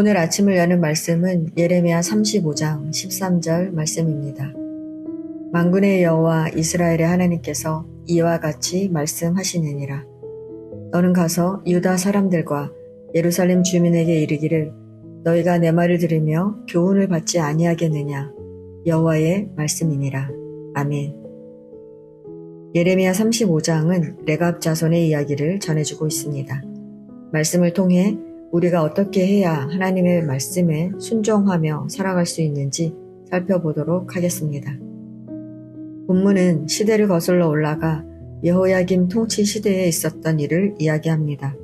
오늘 아침을 여는 말씀은 예레미야 35장 13절 말씀입니다. 만군의 여호와 이스라엘의 하나님께서 이와 같이 말씀하시느니라. 너는 가서 유다 사람들과 예루살렘 주민에게 이르기를 너희가 내 말을 들으며 교훈을 받지 아니하겠느냐. 여호와의 말씀이니라. 아멘. 예레미야 35장은 레갑 자손의 이야기를 전해주고 있습니다. 말씀을 통해 우리가 어떻게 해야 하나님의 말씀에 순종하며 살아갈 수 있는지 살펴보도록 하겠습니다. 본문은 시대를 거슬러 올라가 여호야김 통치 시대에 있었던 일을 이야기합니다.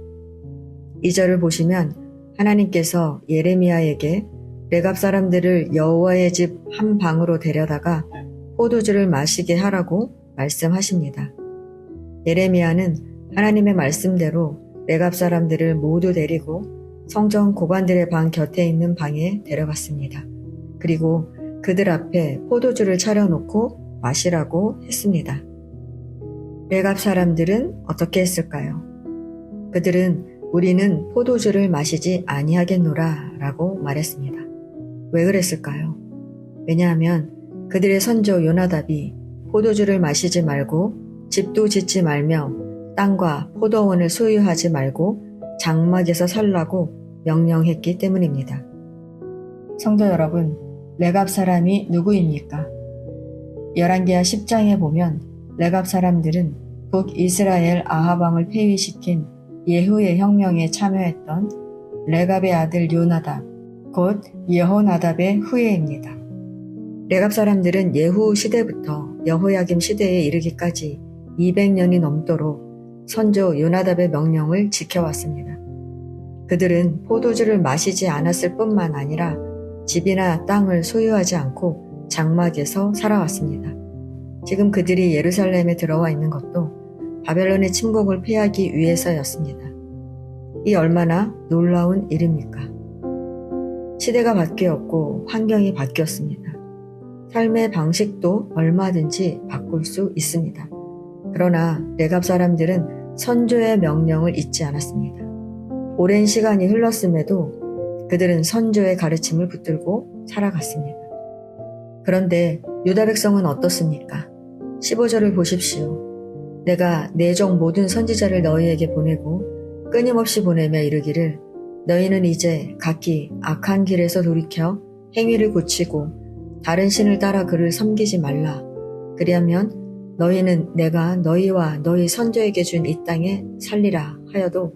2절을 보시면 하나님께서 예레미야에게 레갑 사람들을 여호와의 집 한 방으로 데려다가 포도주를 마시게 하라고 말씀하십니다. 예레미야는 하나님의 말씀대로 레갑 사람들을 모두 데리고 성전 고관들의 방 곁에 있는 방에 데려갔습니다. 그리고 그들 앞에 포도주를 차려놓고 마시라고 했습니다. 레갑 사람들은 어떻게 했을까요? 그들은 우리는 포도주를 마시지 아니하겠노라 라고 말했습니다. 왜 그랬을까요? 왜냐하면 그들의 선조 요나답이 포도주를 마시지 말고 집도 짓지 말며 땅과 포도원을 소유하지 말고 장막에서 살라고 명령했기 때문입니다. 성도 여러분, 레갑 사람이 누구입니까? 열왕기하 10장에 보면 레갑 사람들은 북이스라엘 아하방을 폐위시킨 예후의 혁명에 참여했던 레갑의 아들 요나답, 곧 여호나답의 후예입니다. 레갑 사람들은 예후 시대부터 여호야김 시대에 이르기까지 200년이 넘도록 선조 요나답의 명령을 지켜왔습니다. 그들은 포도주를 마시지 않았을 뿐만 아니라 집이나 땅을 소유하지 않고 장막에서 살아왔습니다. 지금 그들이 예루살렘에 들어와 있는 것도 바벨론의 침공을 피하기 위해서였습니다. 이 얼마나 놀라운 일입니까? 시대가 바뀌었고 환경이 바뀌었습니다. 삶의 방식도 얼마든지 바꿀 수 있습니다. 그러나 레갑 사람들은 선조의 명령을 잊지 않았습니다. 오랜 시간이 흘렀음에도 그들은 선조의 가르침을 붙들고 살아갔습니다. 그런데 유다 백성은 어떻습니까? 15절을 보십시오. 내가 내 종 모든 선지자를 너희에게 보내고 끊임없이 보내며 이르기를 너희는 이제 각기 악한 길에서 돌이켜 행위를 고치고 다른 신을 따라 그를 섬기지 말라. 그리하면 너희는 내가 너희와 너희 선조에게 준 이 땅에 살리라 하여도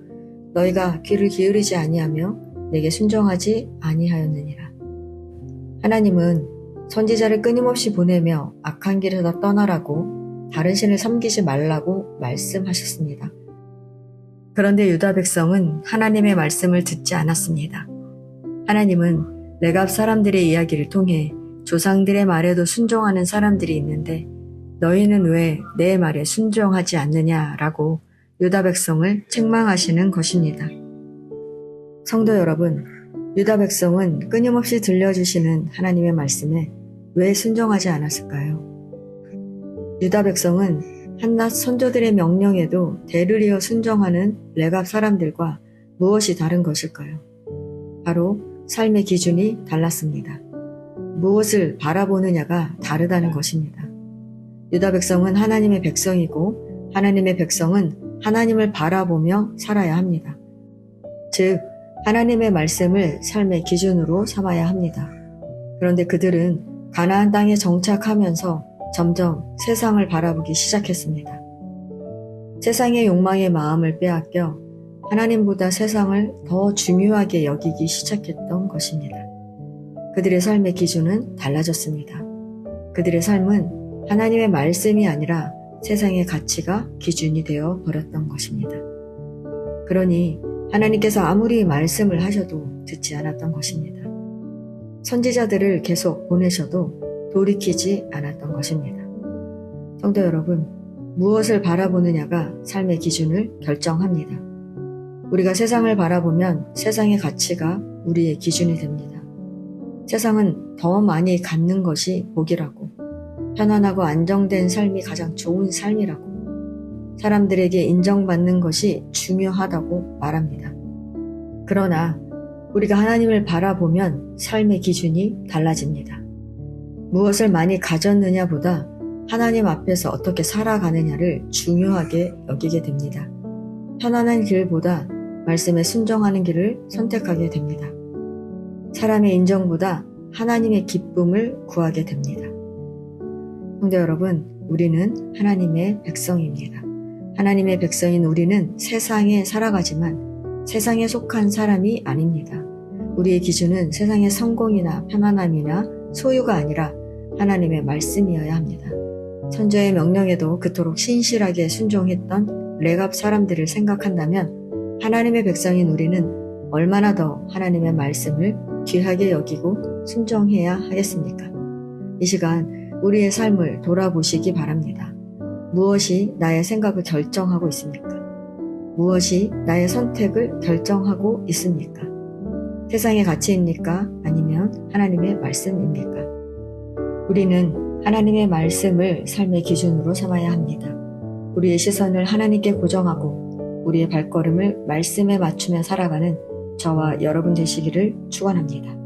너희가 귀를 기울이지 아니하며 내게 순종하지 아니하였느니라. 하나님은 선지자를 끊임없이 보내며 악한 길에서 떠나라고 다른 신을 섬기지 말라고 말씀하셨습니다. 그런데 유다 백성은 하나님의 말씀을 듣지 않았습니다. 하나님은 레갑 사람들의 이야기를 통해 조상들의 말에도 순종하는 사람들이 있는데 너희는 왜 내 말에 순종하지 않느냐라고 유다 백성을 책망하시는 것입니다. 성도 여러분, 유다 백성은 끊임없이 들려주시는 하나님의 말씀에 왜 순종하지 않았을까요? 유다 백성은 한낱 선조들의 명령에도 대를 이어 순종하는 레갑 사람들과 무엇이 다른 것일까요? 바로 삶의 기준이 달랐습니다. 무엇을 바라보느냐가 다르다는 것입니다. 유다 백성은 하나님의 백성이고 하나님의 백성은 하나님을 바라보며 살아야 합니다. 즉, 하나님의 말씀을 삶의 기준으로 삼아야 합니다. 그런데 그들은 가나안 땅에 정착하면서 점점 세상을 바라보기 시작했습니다. 세상의 욕망의 마음을 빼앗겨 하나님보다 세상을 더 중요하게 여기기 시작했던 것입니다. 그들의 삶의 기준은 달라졌습니다. 그들의 삶은 하나님의 말씀이 아니라 세상의 가치가 기준이 되어 버렸던 것입니다. 그러니 하나님께서 아무리 말씀을 하셔도 듣지 않았던 것입니다. 선지자들을 계속 보내셔도 돌이키지 않았던 것입니다. 성도 여러분, 무엇을 바라보느냐가 삶의 기준을 결정합니다. 우리가 세상을 바라보면 세상의 가치가 우리의 기준이 됩니다. 세상은 더 많이 갖는 것이 복이라고, 편안하고 안정된 삶이 가장 좋은 삶이라고, 사람들에게 인정받는 것이 중요하다고 말합니다. 그러나 우리가 하나님을 바라보면 삶의 기준이 달라집니다. 무엇을 많이 가졌느냐보다 하나님 앞에서 어떻게 살아가느냐를 중요하게 여기게 됩니다. 편안한 길보다 말씀에 순종하는 길을 선택하게 됩니다. 사람의 인정보다 하나님의 기쁨을 구하게 됩니다. 성도 여러분, 우리는 하나님의 백성입니다. 하나님의 백성인 우리는 세상에 살아가지만 세상에 속한 사람이 아닙니다. 우리의 기준은 세상의 성공이나 편안함이나 소유가 아니라 하나님의 말씀이어야 합니다. 선조의 명령에도 그토록 신실하게 순종했던 레갑 사람들을 생각한다면 하나님의 백성인 우리는 얼마나 더 하나님의 말씀을 귀하게 여기고 순종해야 하겠습니까? 이 시간 우리의 삶을 돌아보시기 바랍니다. 무엇이 나의 생각을 결정하고 있습니까? 무엇이 나의 선택을 결정하고 있습니까? 세상의 가치입니까? 아니면 하나님의 말씀입니까? 우리는 하나님의 말씀을 삶의 기준으로 삼아야 합니다. 우리의 시선을 하나님께 고정하고 우리의 발걸음을 말씀에 맞추며 살아가는 저와 여러분 되시기를 축원합니다.